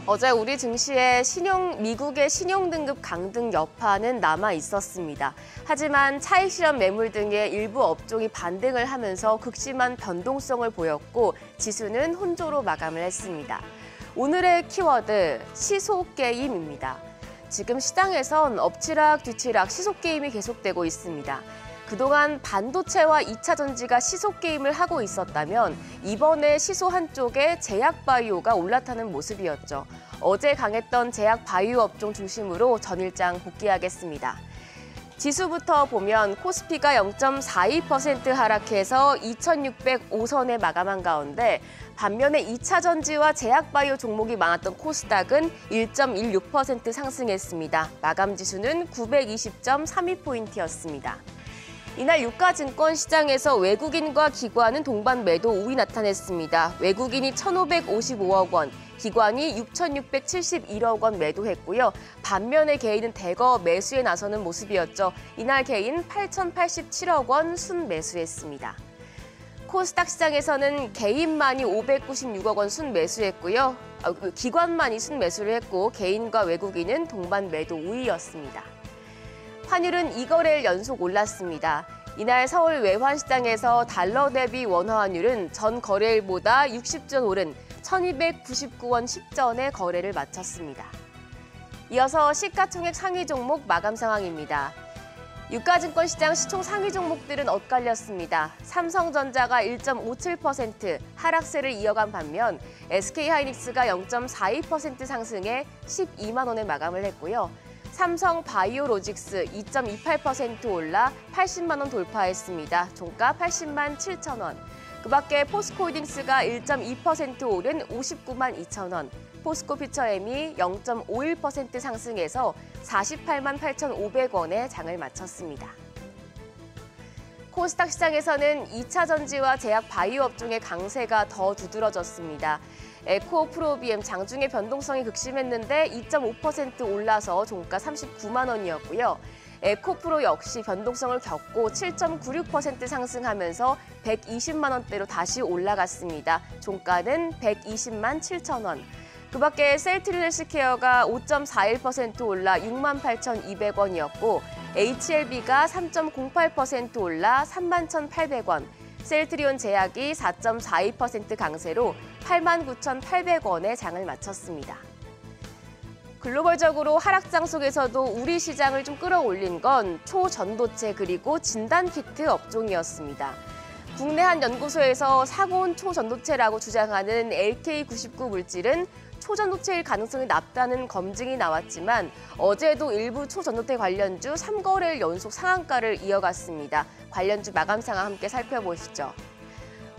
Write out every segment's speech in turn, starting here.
어제 우리 증시에 미국의 신용등급 강등 여파는 남아 있었습니다. 하지만 차익 실현 매물 등의 일부 업종이 반등을 하면서 극심한 변동성을 보였고 지수는 혼조로 마감을 했습니다. 오늘의 키워드, 시소게임입니다. 지금 시장에선 엎치락 뒤치락 시소게임이 계속되고 있습니다. 그동안 반도체와 2차 전지가 시소게임을 하고 있었다면 이번에 시소 한쪽에 제약바이오가 올라타는 모습이었죠. 어제 강했던 제약바이오 업종 중심으로 전일장 복귀하겠습니다. 지수부터 보면 코스피가 0.42% 하락해서 2605선에 마감한 가운데 반면에 2차 전지와 제약바이오 종목이 많았던 코스닥은 1.16% 상승했습니다. 마감 지수는 920.32포인트였습니다. 이날 유가증권 시장에서 외국인과 기관은 동반 매도 우위 나타냈습니다. 외국인이 1,555억 원, 기관이 6,671억 원 매도했고요. 반면에 개인은 대거 매수에 나서는 모습이었죠. 이날 개인 8,087억 원 순매수했습니다. 코스닥 시장에서는 개인만이 596억 원 순매수했고요. 기관만이 순매수를 했고 개인과 외국인은 동반 매도 우위였습니다. 환율은 2거래일 연속 올랐습니다. 이날 서울 외환시장에서 달러 대비 원화 환율은 전 거래일보다 60전 오른 1,299원 10전에 거래를 마쳤습니다. 이어서 시가총액 상위 종목 마감 상황입니다. 유가증권 시장 시총 상위 종목들은 엇갈렸습니다. 삼성전자가 1.57% 하락세를 이어간 반면 SK하이닉스가 0.42% 상승해 12만 원에 마감을 했고요. 삼성바이오로직스 2.28% 올라 80만 원 돌파했습니다. 종가 80만 7천 원. 그 밖에 포스코홀딩스가 1.2% 오른 59만 2천 원. 포스코퓨처엠이 0.51% 상승해서 48만 8,500원에 장을 마쳤습니다. 코스닥 시장에서는 2차 전지와 제약 바이오 업종의 강세가 더 두드러졌습니다. 에코프로비엠 장중에 변동성이 극심했는데 2.5% 올라서 종가 39만 원이었고요. 에코프로 역시 변동성을 겪고 7.96% 상승하면서 120만 원대로 다시 올라갔습니다. 종가는 120만 7천 원. 그 밖에 셀트리 헬스케어가 5.41% 올라 6만 8,200원이었고 HLB가 3.08% 올라 3만 1,800원. 셀트리온 제약이 4.42% 강세로 89,800원에 장을 마쳤습니다. 글로벌적으로 하락장 속에서도 우리 시장을 좀 끌어올린 건 초전도체 그리고 진단키트 업종이었습니다. 국내 한 연구소에서 사고온 초전도체라고 주장하는 LK99 물질은 초전도체일 가능성이 낮다는 검증이 나왔지만 어제도 일부 초전도체 관련주 3거래일 연속 상한가를 이어갔습니다. 관련주 마감 상황 함께 살펴보시죠.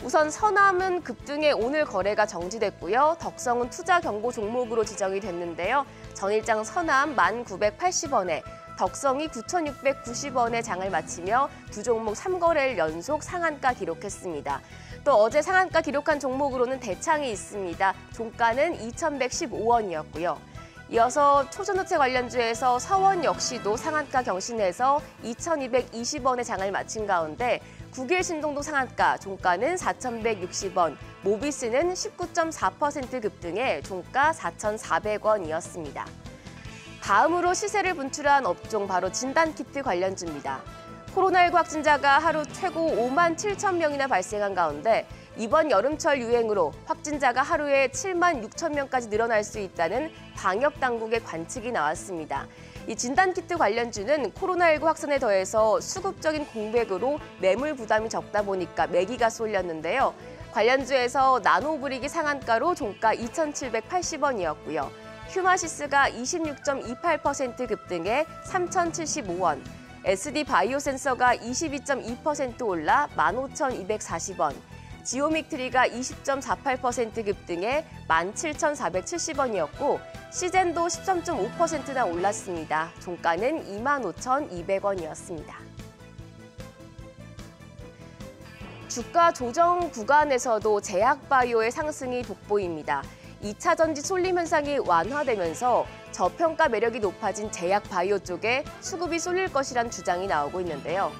우선 서남은 급등해 오늘 거래가 정지됐고요. 덕성은 투자 경고 종목으로 지정이 됐는데요. 전일장 서남 1,980원에 덕성이 9,690원에 장을 마치며 두 종목 3거래일 연속 상한가 기록했습니다. 또 어제 상한가 기록한 종목으로는 대창이 있습니다. 종가는 2,115원이었고요. 이어서 초전도체 관련주에서 서원 역시도 상한가 경신해서 2,220원에 장을 마친 가운데 국일신동도 상한가, 종가는 4,160원, 모비스는 19.4% 급등해 종가 4,400원이었습니다. 다음으로 시세를 분출한 업종 바로 진단키트 관련주입니다. 코로나19 확진자가 하루 최고 5만 7천 명이나 발생한 가운데 이번 여름철 유행으로 확진자가 하루에 7만 6천 명까지 늘어날 수 있다는 방역당국의 관측이 나왔습니다. 이 진단키트 관련주는 코로나19 확산에 더해서 수급적인 공백으로 매물 부담이 적다 보니까 매기가 쏠렸는데요. 관련주에서 나노브릭이 상한가로 종가 2,780원이었고요. 휴마시스가 26.28% 급등해 3,075원, SD바이오센서가 22.2% 올라 15,240원, 지오믹트리가 20.48% 급등해 17,470원이었고 시젠도 13.5%나 올랐습니다. 종가는 25,200원이었습니다. 주가 조정 구간에서도 제약바이오의 상승이 돋보입니다. 2차 전지 쏠림 현상이 완화되면서 저평가 매력이 높아진 제약바이오 쪽에 수급이 쏠릴 것이란 주장이 나오고 있는데요.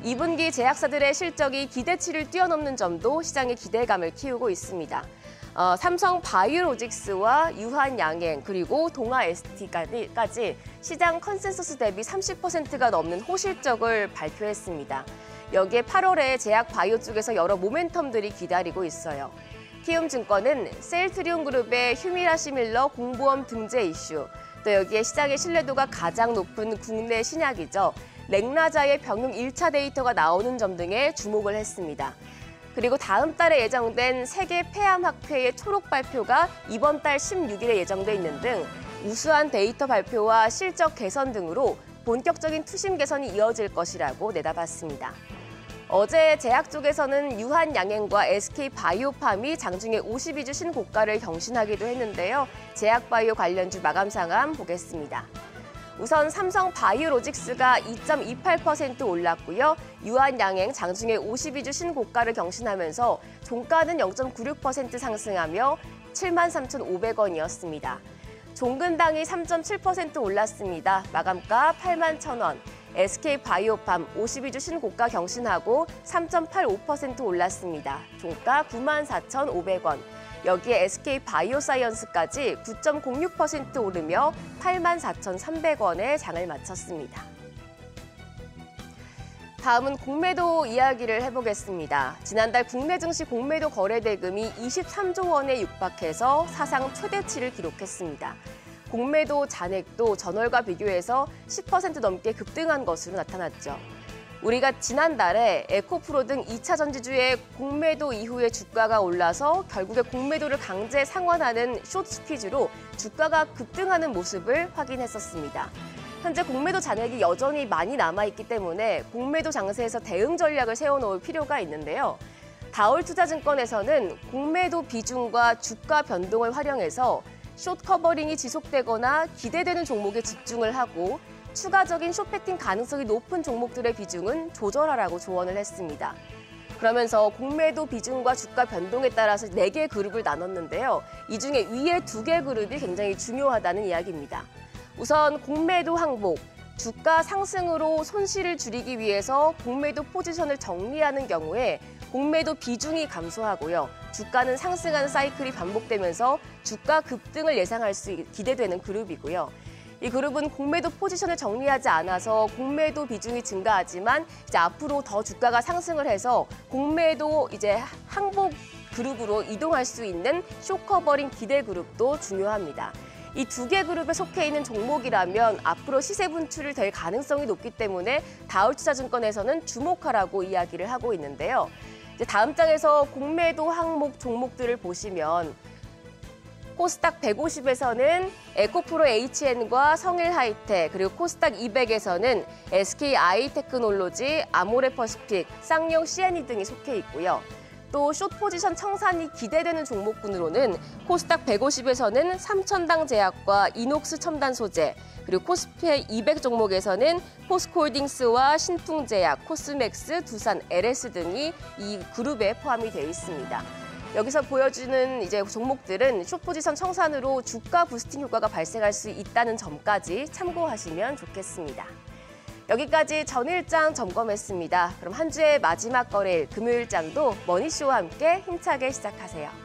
2분기 제약사들의 실적이 기대치를 뛰어넘는 점도 시장의 기대감을 키우고 있습니다. 삼성 바이오로직스와 유한양행 그리고 동아 ST까지 시장 컨센서스 대비 30%가 넘는 호실적을 발표했습니다. 여기에 8월에 제약 바이오 쪽에서 여러 모멘텀들이 기다리고 있어요. 키움증권은 셀트리온그룹의 휴미라 시밀러 공보험 등재 이슈, 또 여기에 시장의 신뢰도가 가장 높은 국내 신약이죠. 렉나자의 병용 1차 데이터가 나오는 점 등에 주목을 했습니다. 그리고 다음 달에 예정된 세계 폐암학회의 초록 발표가 이번 달 16일에 예정돼 있는 등 우수한 데이터 발표와 실적 개선 등으로 본격적인 투심 개선이 이어질 것이라고 내다봤습니다. 어제 제약 쪽에서는 유한양행과 SK바이오팜이 장중에 52주 신고가를 경신하기도 했는데요. 제약바이오 관련주 마감 상황 보겠습니다. 우선 삼성 바이오로직스가 2.28% 올랐고요. 유한양행 장중에 52주 신고가를 경신하면서 종가는 0.96% 상승하며 73,500원이었습니다. 종근당이 3.7% 올랐습니다. 마감가 81,000원. SK바이오팜 52주 신고가 경신하고 3.85% 올랐습니다. 종가 94,500원. 여기에 SK바이오사이언스까지 9.06% 오르며 84,300원에 장을 마쳤습니다. 다음은 공매도 이야기를 해보겠습니다. 지난달 국내 증시 공매도 거래 대금이 23조 원에 육박해서 사상 최대치를 기록했습니다. 공매도 잔액도 전월과 비교해서 10% 넘게 급등한 것으로 나타났죠. 우리가 지난달에 에코프로 등 2차 전지주의 공매도 이후에 주가가 올라서 결국에 공매도를 강제 상환하는 숏 스퀴즈로 주가가 급등하는 모습을 확인했었습니다. 현재 공매도 잔액이 여전히 많이 남아있기 때문에 공매도 장세에서 대응 전략을 세워놓을 필요가 있는데요. 다올투자증권에서는 공매도 비중과 주가 변동을 활용해서 숏 커버링이 지속되거나 기대되는 종목에 집중을 하고 추가적인 숏배팅 가능성이 높은 종목들의 비중은 조절하라고 조언을 했습니다. 그러면서 공매도 비중과 주가 변동에 따라서 4개 그룹을 나눴는데요. 이 중에 위에 2개 그룹이 굉장히 중요하다는 이야기입니다. 우선 공매도 항복, 주가 상승으로 손실을 줄이기 위해서 공매도 포지션을 정리하는 경우에 공매도 비중이 감소하고요. 주가는 상승하는 사이클이 반복되면서 주가 급등을 예상할 수 기대되는 그룹이고요. 이 그룹은 공매도 포지션을 정리하지 않아서 공매도 비중이 증가하지만 이제 앞으로 더 주가가 상승을 해서 공매도 이제 항복 그룹으로 이동할 수 있는 숏커버링 기대 그룹도 중요합니다. 이 2개 그룹에 속해 있는 종목이라면 앞으로 시세 분출이 될 가능성이 높기 때문에 다올투자증권에서는 주목하라고 이야기를 하고 있는데요. 이제 다음 장에서 공매도 항목 종목들을 보시면 코스닥 150에서는 에코프로 HN과 성일하이텍, 그리고 코스닥 200에서는 SK아이테크놀로지, 아모레퍼시픽, 쌍용 C&E 등이 속해 있고요. 또 숏 포지션 청산이 기대되는 종목군으로는 코스닥 150에서는 삼천당제약과 이녹스 첨단소재, 그리고 코스피 200 종목에서는 포스코홀딩스와 신풍제약, 코스맥스, 두산, LS 등이 이 그룹에 포함이 되어 있습니다. 여기서 보여주는 이제 종목들은 숏 포지션 청산으로 주가 부스팅 효과가 발생할 수 있다는 점까지 참고하시면 좋겠습니다. 여기까지 전일장 점검했습니다. 그럼 한 주의 마지막 거래일 금요일장도 머니쇼와 함께 힘차게 시작하세요.